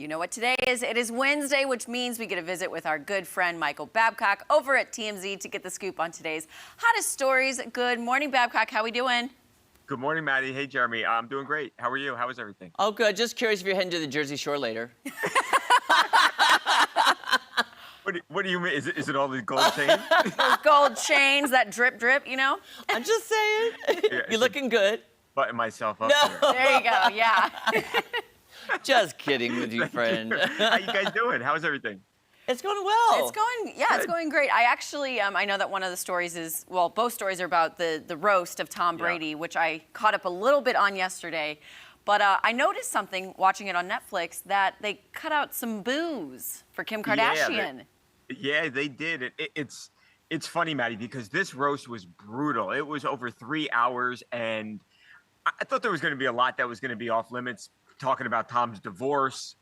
You know what today is? It is Wednesday, which means we get a visit with our good friend Michael Babcock over at TMZ to get the scoop on today's hottest stories. Good morning, Babcock. How we doing? Good morning, Maddie. Hey, Jeremy. I'm doing great. How are you? How is everything? Oh, good. Just curious if you're heading to the Jersey Shore later. What do you mean? Is it all these gold chains? Those gold chains, that drip, drip, you know? I'm just saying. Yeah, You're looking good. Button myself up. No. There you go, yeah. Just kidding with you, friend. How you guys doing? How's everything? It's going well. It's going great. I actually, I know that one of the stories is, well, both stories are about the roast of Tom Brady, which I caught up a little bit on yesterday. But I noticed something watching it on Netflix, that they cut out some booze for Kim Kardashian. Yeah, they did. It's funny, Maddie, because this roast was brutal. It was over 3 hours, and I thought there was going to be a lot that was going to be off limits, talking about Tom's divorce,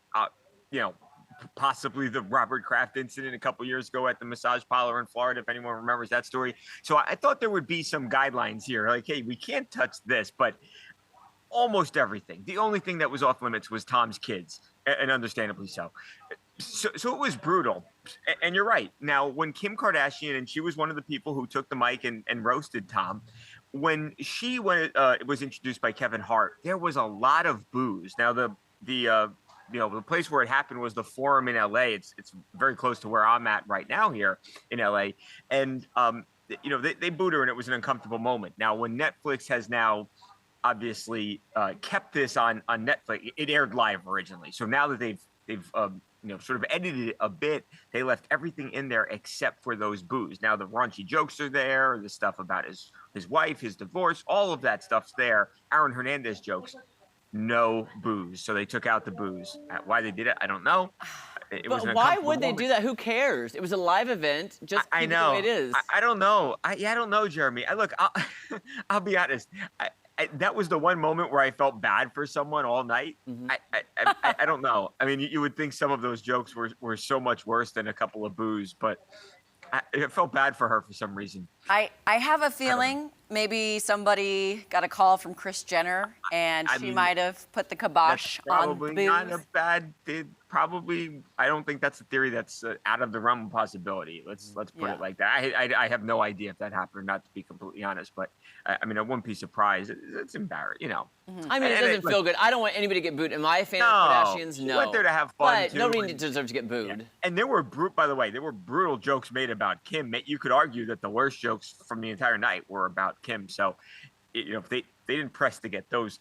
possibly the Robert Kraft incident a couple years ago at the massage parlor in Florida, if anyone remembers that story. So I thought there would be some guidelines here, like, hey, we can't touch this, but almost everything. The only thing that was off limits was Tom's kids, and understandably so. So it was brutal. And you're right. Now, when Kim Kardashian, and she was one of the people who took the mic and roasted Tom, when she was introduced by Kevin Hart, there was a lot of booze. Now, the place where it happened was the Forum in LA. It's very close to where I'm at right now here in LA. And, they booed her, and it was an uncomfortable moment. Now, when Netflix has now obviously kept this on Netflix, it aired live originally. So now that they've sort of edited it a bit, they left everything in there except for those boos. Now the raunchy jokes are there, the stuff about his wife, his divorce, all of that stuff's there. Aaron Hernandez jokes, no booze. So they took out the booze. Why they did it, I don't know. But why would they do that? Who cares? It was a live event. Just keep it the way it is. I don't know. I don't know, Jeremy. I'll be honest. That was the one moment where I felt bad for someone all night. Mm-hmm. I don't know. I mean, you would think some of those jokes were so much worse than a couple of boos, but I felt bad for her for some reason. I have a feeling maybe somebody got a call from Kris Jenner, and she might have put the kibosh on the booze. Probably not a bad. I don't think that's a theory that's out of the realm of possibility. Let's put it like that. I have no idea if that happened or not, to be completely honest. But I mean, I wouldn't be surprised. It's embarrassing, Mm-hmm. I mean, it doesn't feel good. I don't want anybody to get booed. Am I a fan of Kardashians? No. She went there to have fun, but nobody deserves to get booed. Yeah. And by the way, there were brutal jokes made about Kim. You could argue that the worst jokes from the entire night were about Kim. So, if they didn't press to get those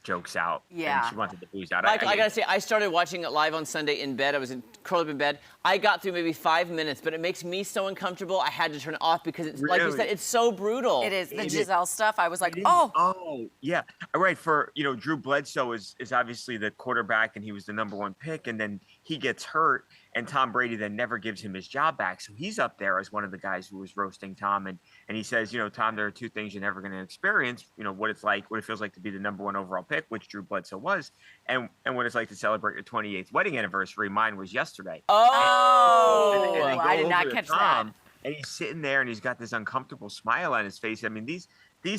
jokes out, and she wanted the booze out. Michael, I gotta say, I started watching it live on Sunday in bed. I was curled up in bed. I got through maybe 5 minutes, but it makes me so uncomfortable. I had to turn it off because it's like you said, it's so brutal. It is. The Giselle stuff, I was like, oh, yeah. All right, for, Drew Bledsoe is obviously the quarterback, and he was the #1 pick, and then he gets hurt, and Tom Brady then never gives him his job back. So he's up there as one of the guys who was roasting Tom, and he says, Tom, there are two things you're never going to experience, what it feels like to be the #1 overall pick, which Drew Bledsoe was, and what it's like to celebrate your 28th wedding anniversary. Mine was yesterday. Oh, and I did not catch that. And he's sitting there, and he's got this uncomfortable smile on his face. I mean, these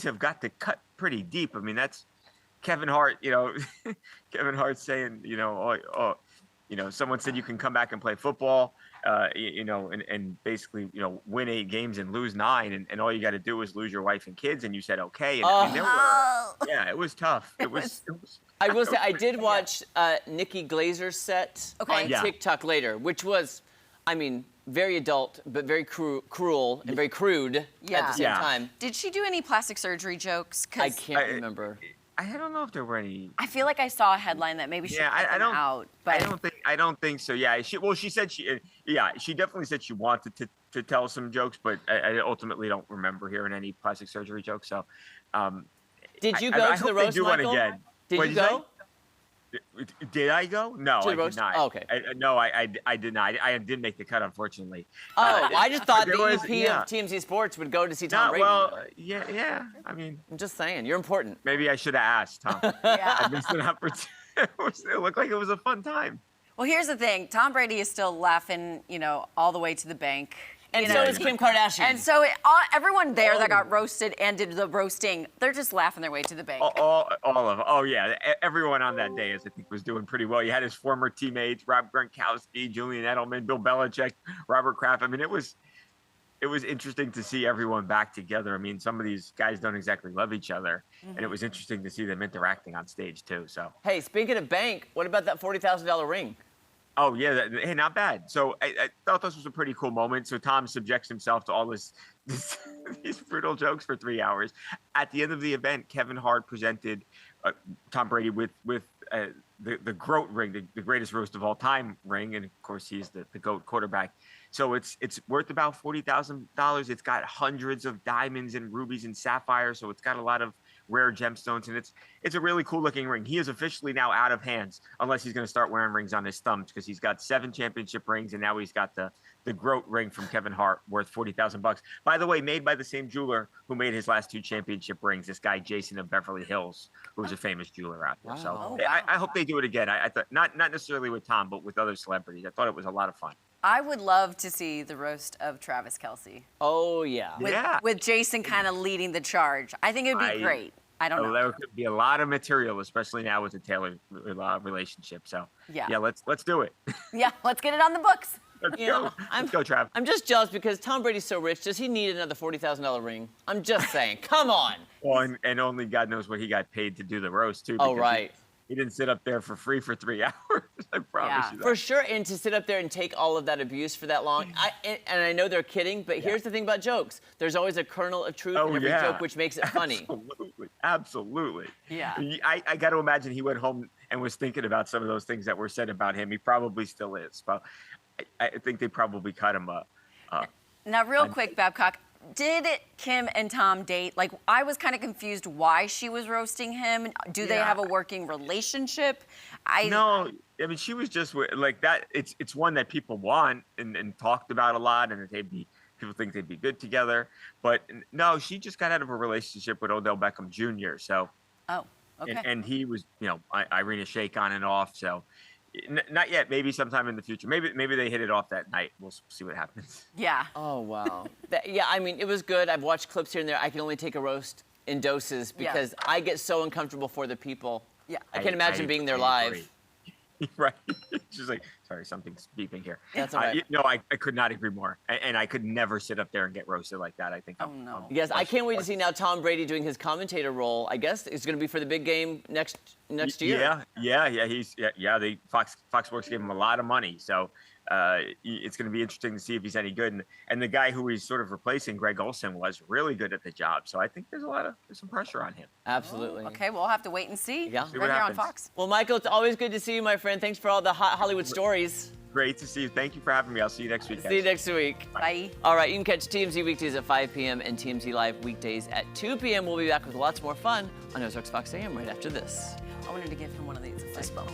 have got to cut pretty deep. I mean, that's Kevin Hart, Kevin Hart saying, someone said you can come back and play football, and basically, win 8 games and lose 9, and all you got to do is lose your wife and kids, and you said okay. And it was tough. It was. I will say I did watch Nikki Glazer's set on TikTok later, which was, very adult, but very cruel and very crude at the same time. Did she do any plastic surgery jokes? I can't remember. I don't know if there were any. I feel like I saw a headline that maybe she cut them out. But I don't think so. Yeah, she said she definitely said she wanted to tell some jokes, but I ultimately don't remember hearing any plastic surgery jokes. So, did you go to the roast, Michael? Again. Did you go? Did I go? No, I did not. Oh, okay. I did not. I didn't make the cut, unfortunately. I just thought the EP of TMZ Sports would go to see Tom Brady. Well, yeah. I mean, I'm just saying, you're important. Maybe I should have asked, Tom. I missed an opportunity. It looked like it was a fun time. Well, here's the thing. Tom Brady is still laughing, all the way to the bank. And you so know? is Kim Kardashian. And so everyone there that got roasted and did the roasting, they're just laughing their way to the bank. All of them. Oh yeah, everyone on that day, I think, was doing pretty well. You had his former teammates, Rob Gronkowski, Julian Edelman, Bill Belichick, Robert Kraft. I mean, it was interesting to see everyone back together. I mean, some of these guys don't exactly love each other, and it was interesting to see them interacting on stage too. So, hey, speaking of bank, what about that $40,000 ring? oh yeah, hey, not bad. So I thought this was a pretty cool moment. So Tom subjects himself to all these brutal jokes for 3 hours. At the end of the event, Kevin Hart presented Tom Brady with the GOAT ring, the greatest roast of all time ring, and of course he's the GOAT quarterback. So it's worth about $40,000. It's got hundreds of diamonds and rubies and sapphires, so it's got a lot of rare gemstones, and it's a really cool looking ring. He is officially now out of hands, unless he's going to start wearing rings on his thumbs, because he's got 7 championship rings, and now he's got the GOAT ring from Kevin Hart worth $40,000. By the way, made by the same jeweler who made his last 2 championship rings. This guy Jason of Beverly Hills, who was a famous jeweler out there. Wow. So I hope they do it again. I thought not necessarily with Tom, but with other celebrities. I thought it was a lot of fun. I would love to see the roast of Travis Kelce. Oh, yeah. With Jason kind of leading the charge. I think it'd be great. I don't know. There could be a lot of material, especially now with the Taylor relationship. So yeah, let's do it. Yeah, let's get it on the books. Let's go, Trav. I'm just jealous because Tom Brady's so rich. Does he need another $40,000 ring? I'm just saying. Come on. Well, and only God knows what he got paid to do the roast too. Oh, right. He didn't sit up there for free for 3 hours. I promise you that. For sure, and to sit up there and take all of that abuse for that long. And I know they're kidding, but here's the thing about jokes. There's always a kernel of truth in every joke, which makes it funny. Absolutely. Yeah. I got to imagine he went home and was thinking about some of those things that were said about him. He probably still is. But I think they probably cut him up. Now, real quick, Babcock, did Kim and Tom date? Like, I was kind of confused why she was roasting him. Do they have a working relationship? No, I mean, she was just like that. It's one that people want and talked about a lot, and people think they'd be good together. But no, she just got out of a relationship with Odell Beckham Jr. So, okay. And he was, Irina Shayk on and off. So, not yet. Maybe sometime in the future. Maybe they hit it off that night. We'll see what happens. Yeah. Oh, wow. I mean, it was good. I've watched clips here and there. I can only take a roast in doses because I get so uncomfortable for the people. Yeah. I can't imagine being there live. Right. She's like, sorry, something's beeping here. That's all right. I could not agree more. And I could never sit up there and get roasted like that. I think. Yes, I can't wait to see now Tom Brady doing his commentator role. I guess it's going to be for the big game next year. Yeah. Fox Sports gave him a lot of money, so it's going to be interesting to see if he's any good. And the guy who he's sort of replacing, Greg Olsen, was really good at the job. So I think there's some pressure on him. Absolutely. Okay, we'll have to wait and see. Yeah. Right here on Fox. Well, Michael, it's always good to see you, my friend. Thanks for all the hot Hollywood stories. Great to see you. Thank you for having me. I'll see you next week, guys. See you next week. Bye. All right, you can catch TMZ weekdays at 5 p.m. and TMZ Live weekdays at 2 p.m. We'll be back with lots more fun on Ozarks Fox AM right after this. I wanted to give him one of these. Fist bump.